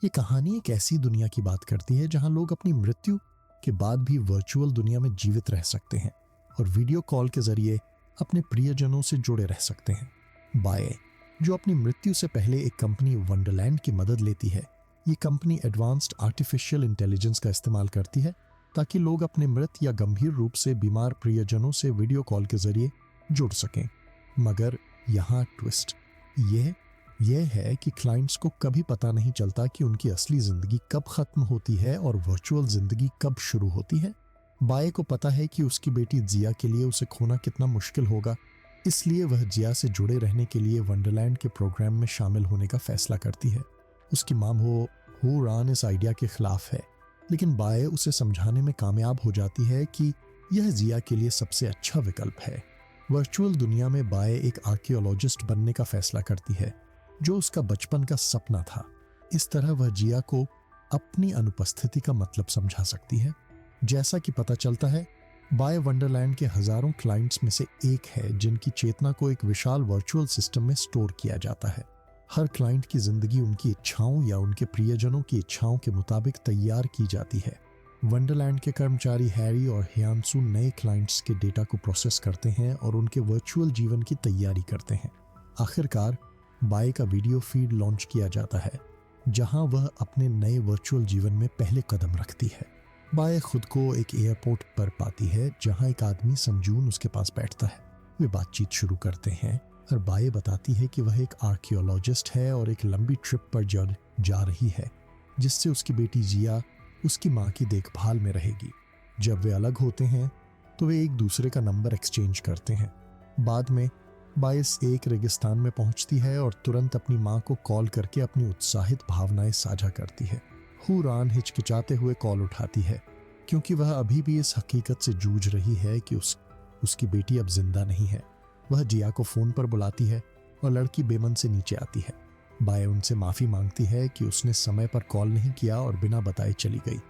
ये कहानी एक ऐसी दुनिया की बात करती है जहां लोग अपनी मृत्यु के बाद भी वर्चुअल दुनिया में जीवित रह सकते हैं और वीडियो कॉल के जरिए अपने प्रियजनों से जुड़े रह सकते हैं। बाय, जो अपनी मृत्यु से पहले एक कंपनी वंडरलैंड की मदद लेती है। ये कंपनी एडवांस्ड आर्टिफिशियल इंटेलिजेंस का इस्तेमाल करती है ताकि लोग अपने मृत या गंभीर रूप से बीमार प्रियजनों से वीडियो कॉल के जरिए जुड़ सकें। मगर यहाँ ट्विस्ट यह है कि क्लाइंट्स को कभी पता नहीं चलता कि उनकी असली जिंदगी कब खत्म होती है और वर्चुअल जिंदगी कब शुरू होती है। बाय को पता है कि उसकी बेटी जिया के लिए उसे खोना कितना मुश्किल होगा, इसलिए वह जिया से जुड़े रहने के लिए वंडरलैंड के प्रोग्राम में शामिल होने का फैसला करती है। उसकी माम हू रान इस आइडिया के खिलाफ है, लेकिन बाय उसे समझाने में कामयाब हो जाती है कि यह जिया के लिए सबसे अच्छा विकल्प है। वर्चुअल दुनिया में बाय एक आर्कियोलॉजिस्ट बनने का फैसला करती है, जो उसका बचपन का सपना था। इस तरह वह जिया को अपनी अनुपस्थिति का मतलब समझा सकती है। जैसा कि पता चलता है, बाय वंडरलैंड के हजारों क्लाइंट्स में से एक है जिनकी चेतना को एक विशाल वर्चुअल सिस्टम में स्टोर किया जाता है। हर क्लाइंट की जिंदगी उनकी इच्छाओं या उनके प्रियजनों की इच्छाओं के मुताबिक तैयार की जाती है। वंडरलैंड के कर्मचारी हैरी और ह्यांसू नए क्लाइंट्स के डेटा को प्रोसेस करते हैं और उनके वर्चुअल जीवन की तैयारी करते हैं। आखिरकार बाय का वीडियो फीड लॉन्च किया जाता है, जहां वह अपने नए वर्चुअल जीवन में पहले कदम रखती है। बाय खुद को एक एयरपोर्ट पर पाती है, जहां एक आदमी संजून उसके पास बैठता है। वे बातचीत शुरू करते हैं और बाय बताती है कि वह एक आर्कियोलॉजिस्ट है और एक लंबी ट्रिप पर जा रही है, जिससे उसकी बेटी जिया उसकी माँ की देखभाल में रहेगी। जब वे अलग होते हैं तो वे एक दूसरे का नंबर एक्सचेंज करते हैं। बाद में बायस एक रेगिस्तान में पहुंचती है और तुरंत अपनी माँ को कॉल करके अपनी उत्साहित भावनाएं साझा करती है। हू रान हिचकिचाते हुए कॉल उठाती है, क्योंकि वह अभी भी इस हकीकत से जूझ रही है कि उसकी बेटी अब जिंदा नहीं है। वह जिया को फोन पर बुलाती है और लड़की बेमन से नीचे आती है। बाय उनसे माफी मांगती है कि उसने समय पर कॉल नहीं किया और बिना बताए चली गई।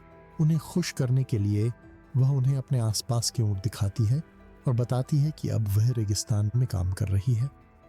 उन्हें खुश करने के लिए वह उन्हें अपने आसपास की ओर दिखाती है और बताती है कि अब वह रेगिस्तान में काम कर रही है।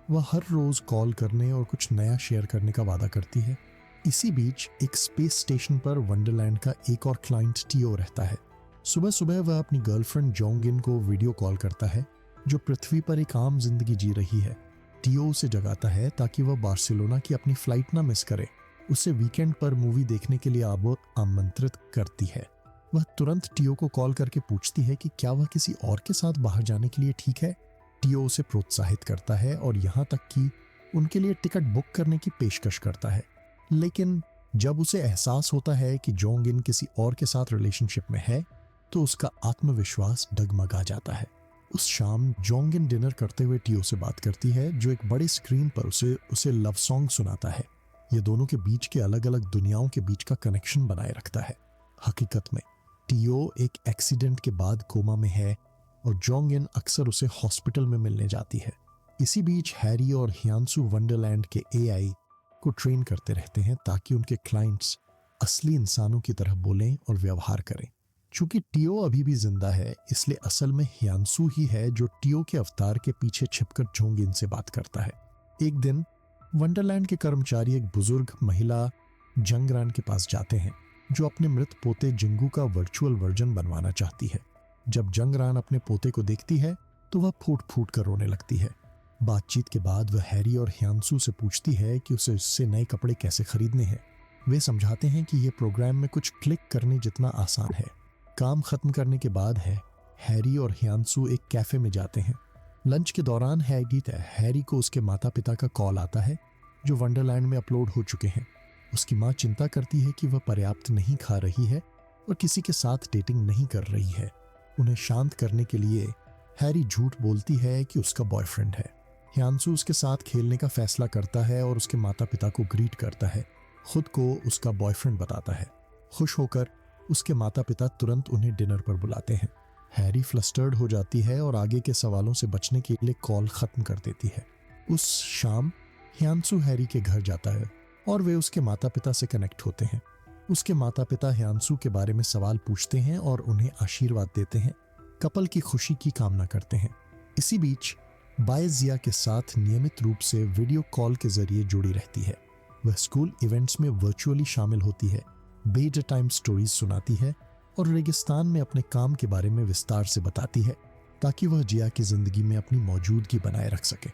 वह हर रोज कॉल करने और कुछ नया शेयर करने का वादा करती है। इसी बीच एक स्पेस स्टेशन पर वंडरलैंड का एक और क्लाइंट टियो रहता है। सुबह सुबह वह अपनी गर्लफ्रेंड जोंगिन को वीडियो कॉल करता है, जो पृथ्वी पर एक आम जिंदगी जी रही है। टियो उसे जगाता है ताकि वह बार्सिलोना की अपनी फ्लाइट ना मिस करे। उसे वीकेंड पर मूवी देखने के लिए आमंत्रित करती है। वह तुरंत टियो को कॉल करके पूछती है कि क्या वह किसी और के साथ बाहर जाने के लिए ठीक है। टियो उसे प्रोत्साहित करता है और यहाँ तक कि उनके लिए टिकट बुक करने की पेशकश करता है। लेकिन जब उसे एहसास होता है कि जोंगिन किसी और के साथ रिलेशनशिप में है, तो उसका आत्मविश्वास डगमगा जाता है। उस शाम जोंगिन डिनर करते हुए टियो से बात करती है, जो एक बड़े स्क्रीन पर उसे लव सॉन्ग सुनाता है। ये दोनों के बीच के अलग अलग दुनियाओं के बीच का कनेक्शन बनाए रखता है। हकीकत में टियो एक एक्सीडेंट के बाद कोमा में है और जोंगिन अक्सर उसे हॉस्पिटल में मिलने जाती है। इसी बीच हैरी और ह्यांसू वंडरलैंड के एआई को ट्रेन करते रहते हैं ताकि उनके क्लाइंट्स असली इंसानों की तरह बोलें और व्यवहार करें। चूंकि टियो अभी भी जिंदा है, इसलिए असल में ह्यांसू ही है जो टियो के अवतार के पीछे छिपकर जोंगिन से बात करता है। एक दिन वंडरलैंड के कर्मचारी एक बुजुर्ग महिला जंगरान के पास जाते हैं, जो अपने मृत पोते जिंगू का वर्चुअल वर्जन बनवाना चाहती है। जब जंगरान अपने पोते को देखती है तो वह फूट फूट कर रोने लगती है। बातचीत के बाद वह हैरी और ह्यांसू से पूछती है कि उसे उससे नए कपड़े कैसे खरीदने हैं। वे समझाते हैं कि यह प्रोग्राम में कुछ क्लिक करने जितना आसान है। काम खत्म करने के बाद हैरी और ह्यांसू एक कैफे में जाते हैं। लंच के दौरान हैरी को उसके माता पिता का कॉल आता है, जो वंडरलैंड में अपलोड हो चुके हैं। उसकी माँ चिंता करती है कि वह पर्याप्त नहीं खा रही है और किसी के साथ डेटिंग नहीं कर रही है। उन्हें शांत करने के लिए हैरी झूठ बोलती है कि उसका बॉयफ्रेंड है। ह्यांसू उसके साथ खेलने का फैसला करता है और उसके माता पिता को ग्रीट करता है, खुद को उसका बॉयफ्रेंड बताता है। खुश होकर उसके माता पिता तुरंत उन्हें डिनर पर बुलाते हैं। हैरी फ्लस्टर्ड हो जाती है और आगे के सवालों से बचने के लिए कॉल खत्म कर देती है। उस शाम ह्यांसू हैरी के घर जाता है और वे उसके माता पिता से कनेक्ट होते हैं। उसके माता पिता ह्यांसू के बारे में सवाल पूछते हैं और उन्हें आशीर्वाद देते हैं, कपल की खुशी की कामना करते हैं। इसी बीच बाय जिया के साथ नियमित रूप से वीडियो कॉल के जरिए जुड़ी रहती है। वह स्कूल इवेंट्स में वर्चुअली शामिल होती है, बेड टाइम स्टोरीज सुनाती है और रेगिस्तान में अपने काम के बारे में विस्तार से बताती है ताकि वह जिया की जिंदगी में अपनी मौजूदगी बनाए रख सके।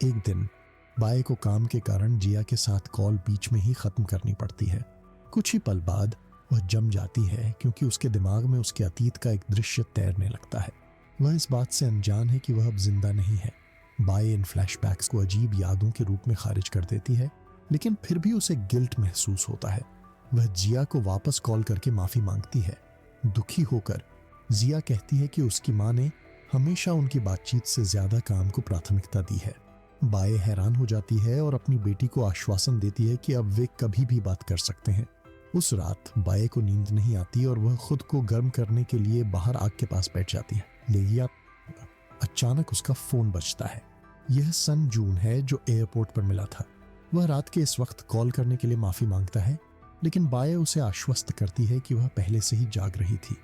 एक दिन बाय को काम के कारण जिया के साथ कॉल बीच में ही खत्म करनी पड़ती है। कुछ ही पल बाद वह जम जाती है क्योंकि उसके दिमाग में उसके अतीत का एक दृश्य तैरने लगता है। वह इस बात से अनजान है कि वह अब जिंदा नहीं है। बाय इन फ्लैशबैक्स को अजीब यादों के रूप में खारिज कर देती है, लेकिन फिर भी उसे गिल्ट महसूस होता है। वह जिया को वापस कॉल करके माफी मांगती है। दुखी होकर जिया कहती है कि उसकी मां ने हमेशा उनकी बातचीत से ज्यादा काम को प्राथमिकता दी है। बाय हैरान हो जाती है और अपनी बेटी को आश्वासन देती है कि अब वे कभी भी बात कर सकते हैं। उस रात बाय को नींद नहीं आती और वह खुद को गर्म करने के लिए बाहर आग के पास बैठ जाती है। लेकिन अचानक उसका फोन बजता है। यह सन जून है जो एयरपोर्ट पर मिला था। वह रात के इस वक्त कॉल करने के लिए माफी मांगता है, लेकिन बाय उसे आश्वस्त करती है कि वह पहले से ही जाग रही थी।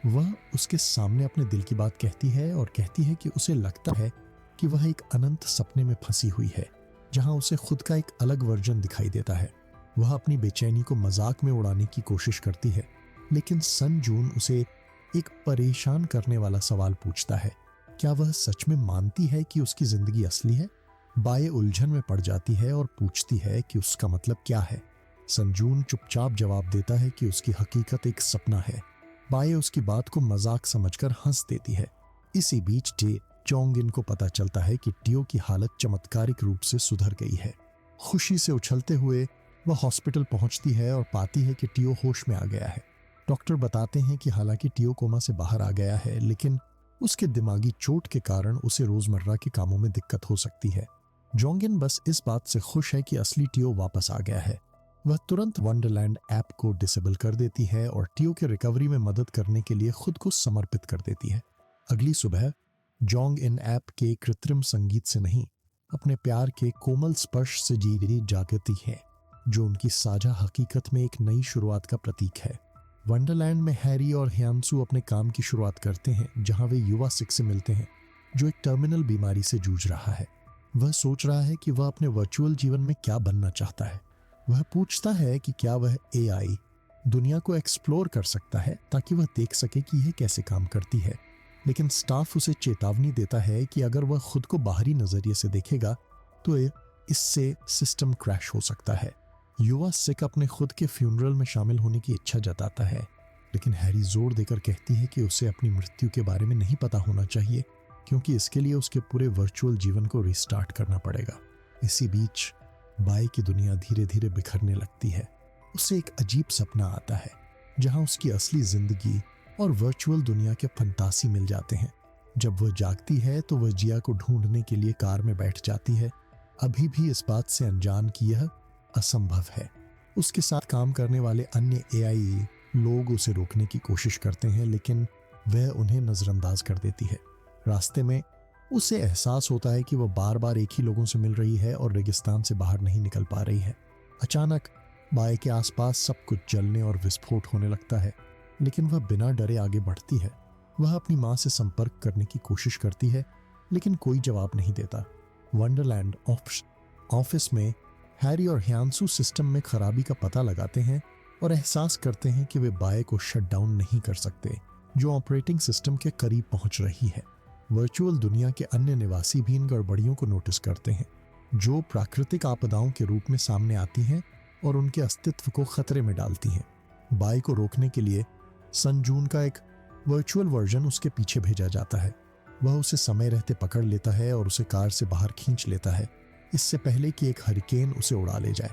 वह उसके सामने अपने दिल की बात कहती है और कहती है कि उसे लगता है कि वह एक अनंत सपने में फंसी हुई है जहां उसे खुद का एक अलग वर्जन दिखाई देता है। वह अपनी बेचैनी को मजाक में उड़ाने की कोशिश करती है, लेकिन सन जून उसे एक परेशान करने वाला सवाल पूछता है। क्या वह सच में मानती है कि उसकी जिंदगी असली है? बाय उलझन में पड़ जाती है और पूछती है कि उसका मतलब क्या है। संजून चुपचाप जवाब देता है कि उसकी हकीकत एक सपना है। बाय उसकी बात को मजाक समझकर हंस देती है। इसी बीच जोंग इन को पता चलता है कि टियो की हालत चमत्कारिक रूप से सुधर गई है। खुशी से उछलते हुए वह हॉस्पिटल पहुंचती है और पाती है कि टियो होश में आ गया है। डॉक्टर बताते हैं कि हालांकि टियो कोमा से बाहर आ गया है, लेकिन उसके दिमागी चोट के कारण उसे रोजमर्रा के कामों में दिक्कत हो सकती है। जोंगिन बस इस बात से खुश है कि असली टियो वापस आ गया है। वह तुरंत वंडरलैंड ऐप को डिसेबल कर देती है और टियो के रिकवरी में मदद करने के लिए खुद को समर्पित कर देती है। अगली सुबह जोंग इन ऐप के कृत्रिम संगीत से नहीं, अपने प्यार के कोमल स्पर्श से जी जागती है, जो उनकी साझा हकीकत में एक नई शुरुआत का प्रतीक है। वंडरलैंड में हैरी और ह्यांसू अपने काम की शुरुआत करते हैं, जहां वे युवा सिक से मिलते हैं जो एक टर्मिनल बीमारी से जूझ रहा है। वह सोच रहा है कि वह अपने वर्चुअल जीवन में क्या बनना चाहता है। वह पूछता है कि क्या वह एआई दुनिया को एक्सप्लोर कर सकता है ताकि वह देख सके कि यह कैसे काम करती है, लेकिन स्टाफ उसे चेतावनी देता है कि अगर वह खुद को बाहरी नजरिए से देखेगा तो इससे सिस्टम क्रैश हो सकता है। युवा सिक अपने खुद के फ्यूनरल में शामिल होने की इच्छा जताता है, लेकिन हैरी जोर देकर कहती है कि उसे अपनी मृत्यु के बारे में नहीं पता होना चाहिए, क्योंकि इसके लिए उसके पूरे वर्चुअल जीवन को रिस्टार्ट करना पड़ेगा। इसी बीच बाय की दुनिया धीरे धीरे बिखरने लगती है। उसे एक अजीब सपना आता है जहां उसकी असली जिंदगी और वर्चुअल दुनिया के फंतासी मिल जाते हैं। जब वह जागती है तो वह जिया को ढूंढने के लिए कार में बैठ जाती है, अभी भी इस बात से अनजान कि यह असंभव है। उसके साथ काम करने वाले अन्य एआई लोग उसे रोकने की कोशिश करते हैं, लेकिन वह उन्हें नजरअंदाज कर देती है। रास्ते में उसे एहसास होता है कि वह बार बार एक ही लोगों से मिल रही है और रेगिस्तान से बाहर नहीं निकल पा रही है। अचानक बाय के आसपास सब कुछ जलने और विस्फोट होने लगता है, लेकिन वह बिना डरे आगे बढ़ती है। वह अपनी मां से संपर्क करने की कोशिश करती है, लेकिन कोई जवाब नहीं देता। वंडरलैंड ऑफिस में हैरी और ह्यांसू सिस्टम में खराबी का पता लगाते हैं और एहसास करते हैं कि वे बाय को शट डाउन नहीं कर सकते, जो ऑपरेटिंग सिस्टम के करीब पहुंच रही है। वर्चुअल दुनिया के अन्य निवासी भी इन गड़बड़ियों को नोटिस करते हैं, जो प्राकृतिक आपदाओं के रूप में सामने आती हैं और उनके अस्तित्व को खतरे में डालती हैं। बाय को रोकने के लिए संजून का एक वर्चुअल वर्जन उसके पीछे भेजा जाता है। वह उसे समय रहते पकड़ लेता है और उसे कार से बाहर खींच लेता है, इससे पहले कि एक हरिकेन उसे उड़ा ले जाए।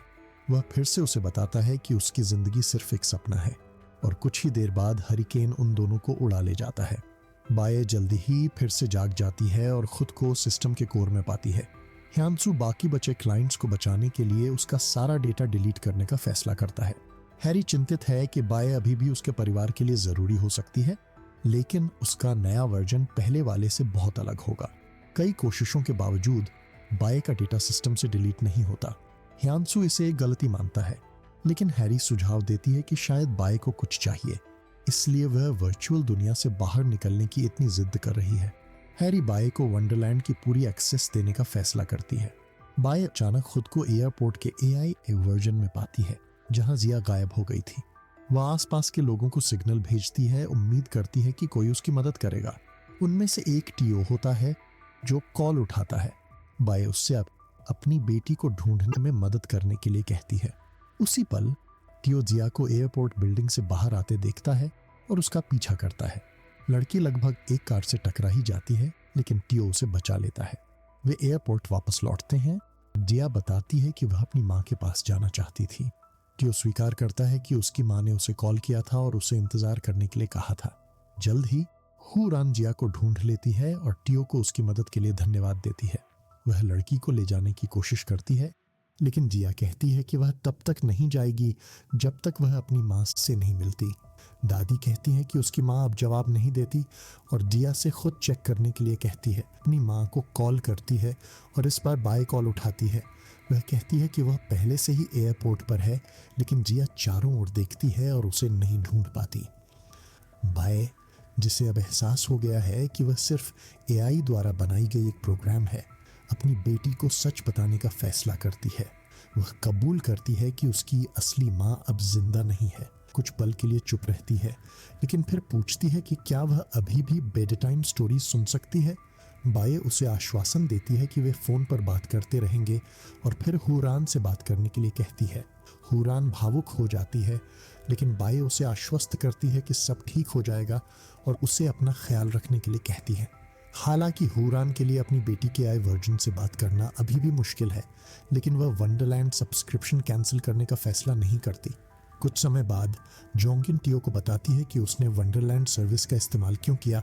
वह फिर से उसे बताता है कि उसकी जिंदगी सिर्फ एक सपना है, और कुछ ही देर बाद हरिकेन उन दोनों को उड़ा ले जाता है। बाय जल्दी ही फिर से जाग जाती है और खुद को सिस्टम के कोर में पाती है। ह्यांसू बाकी बचे क्लाइंट्स को बचाने के लिए उसका सारा डेटा डिलीट करने का फैसला करता है। हैरी चिंतित है कि बाय अभी भी उसके परिवार के लिए जरूरी हो सकती है, लेकिन उसका नया वर्जन पहले वाले से बहुत अलग होगा। कई कोशिशों के बावजूद बाय का डेटा सिस्टम से डिलीट नहीं होता। ह्यांसू इसे एक गलती मानता है, लेकिन हैरी सुझाव देती है कि शायद बाय को कुछ चाहिए, इसलिए वह वर्चुअल दुनिया से बाहर निकलने की इतनी जिद कर रही है। हैरी बाय को वंडरलैंड की पूरी एक्सेस देने का फैसला करती है। बाय अचानक खुद को एयरपोर्ट के एआई वर्जन में पाती है जहां जिया गायब हो गई थी। वह आसपास के लोगों को सिग्नल भेजती है, उम्मीद करती है कि कोई उसकी मदद करेगा। उनमें से एक टीओ होता है जो कॉल उठाता है। बाय उससे अपनी बेटी को ढूंढने में मदद करने के लिए कहती है। उसी पल टीओ जिया को एयरपोर्ट बिल्डिंग से बाहर आते देखता है और उसका पीछा करता है। लड़की लगभग एक कार से टकरा ही जाती है, लेकिन टीओ उसे बचा लेता है। वे एयरपोर्ट वापस लौटते हैं। जिया बताती है कि वह अपनी माँ के पास जाना चाहती थी। टीओ स्वीकार करता है कि उसकी माँ ने उसे कॉल किया था और उसे इंतजार करने के लिए कहा था। जल्द ही हुरान जिया को ढूंढ लेती है और टीओ को उसकी मदद के लिए धन्यवाद देती है। वह लड़की को ले जाने की कोशिश करती है, लेकिन जिया कहती है कि वह तब तक नहीं जाएगी जब तक वह अपनी माँ से नहीं मिलती। दादी कहती है कि उसकी माँ अब जवाब नहीं देती और जिया से खुद चेक करने के लिए कहती है। अपनी माँ को कॉल करती है और इस बार बाय कॉल उठाती है। वह कहती है कि वह पहले से ही एयरपोर्ट पर है, लेकिन जिया चारों ओर देखती है और उसे नहीं ढूंढ पाती। बाय, जिसे अब एहसास हो गया है कि वह सिर्फ एआई द्वारा बनाई गई एक प्रोग्राम है, अपनी बेटी को सच बताने का फैसला करती है। वह कबूल करती है कि उसकी असली माँ अब जिंदा नहीं है। कुछ पल के लिए चुप रहती है, लेकिन फिर पूछती है कि क्या वह अभी भी बेड टाइम स्टोरी सुन सकती है। बाय उसे आश्वासन देती है कि वे फोन पर बात करते रहेंगे और फिर हुरान से बात करने के लिए कहती है। हुरान भावुक हो जाती है, लेकिन बाय उसे आश्वस्त करती है कि सब ठीक हो जाएगा और उसे अपना ख्याल रखने के लिए कहती है। हालांकि हुरान के लिए अपनी बेटी के एआई वर्जन से बात करना अभी भी मुश्किल है, लेकिन वह वंडरलैंड सब्सक्रिप्शन कैंसिल करने का फैसला नहीं करती। कुछ समय बाद जोंगिन टीओ को बताती है कि उसने वंडरलैंड सर्विस का इस्तेमाल क्यों किया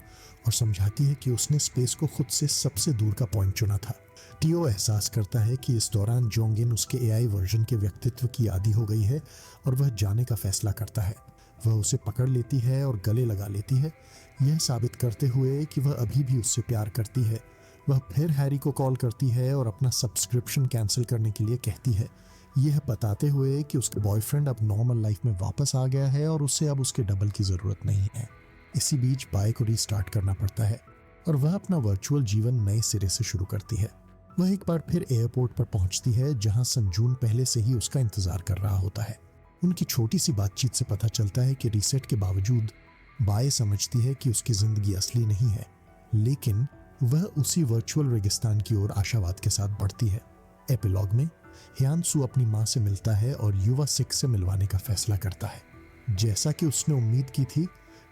और समझाती है कि उसने स्पेस को खुद से सबसे दूर का पॉइंट चुना था। टीओ एहसास करता है कि इस दौरान जोंगिन उसके एआई वर्जन के व्यक्तित्व की आदी हो गई है और वह जाने का फैसला करता है। वह उसे पकड़ लेती है और गले लगा लेती है, यह साबित करते हुए कि वह अभी भी उससे प्यार करती है। वह फिर हैरी को कॉल करती है और अपना सब्सक्रिप्शन कैंसिल करने के लिए कहती है, यह बताते हुए कि उसके बॉयफ्रेंड अब नॉर्मल लाइफ में वापस आ गया है और उसे अब उसके डबल की ज़रूरत नहीं है। इसी बीच बाय को रीस्टार्ट करना पड़ता है और वह अपना वर्चुअल जीवन नए सिरे से शुरू करती है। वह एक बार फिर एयरपोर्ट पर पहुंचती है, जहां संजून पहले से ही उसका इंतजार कर रहा होता है। उनकी छोटी सी बातचीत से पता चलता है कि रीसेट के बावजूद बाय समझती है कि उसकी जिंदगी असली नहीं है, लेकिन वह उसी वर्चुअल रेगिस्तान की ओर आशावाद के साथ बढ़ती है। एपिलॉग में ह्यांसू अपनी माँ से मिलता है और युवा सिक से मिलवाने का फैसला करता है। जैसा कि उसने उम्मीद की थी,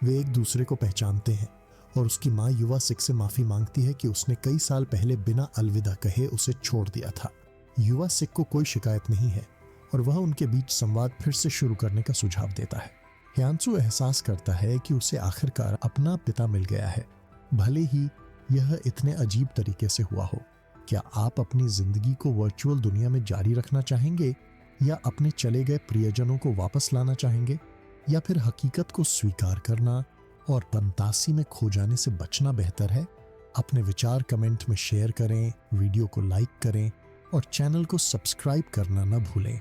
वे एक दूसरे को पहचानते हैं और उसकी माँ युवा सिक से माफी मांगती है कि उसने कई साल पहले बिना अलविदा कहे उसे छोड़ दिया था। युवा सिक को कोई शिकायत नहीं है और वह उनके बीच संवाद फिर से शुरू करने का सुझाव देता है। ह्यांसू एहसास करता है कि उसे आखिरकार अपना पिता मिल गया है, भले ही यह इतने अजीब तरीके से हुआ हो। क्या आप अपनी जिंदगी को वर्चुअल दुनिया में जारी रखना चाहेंगे या अपने चले गए प्रियजनों को वापस लाना चाहेंगे, या फिर हकीकत को स्वीकार करना और फंतासी में खो जाने से बचना बेहतर है? अपने विचार कमेंट में शेयर करें, वीडियो को लाइक करें और चैनल को सब्सक्राइब करना न भूलें।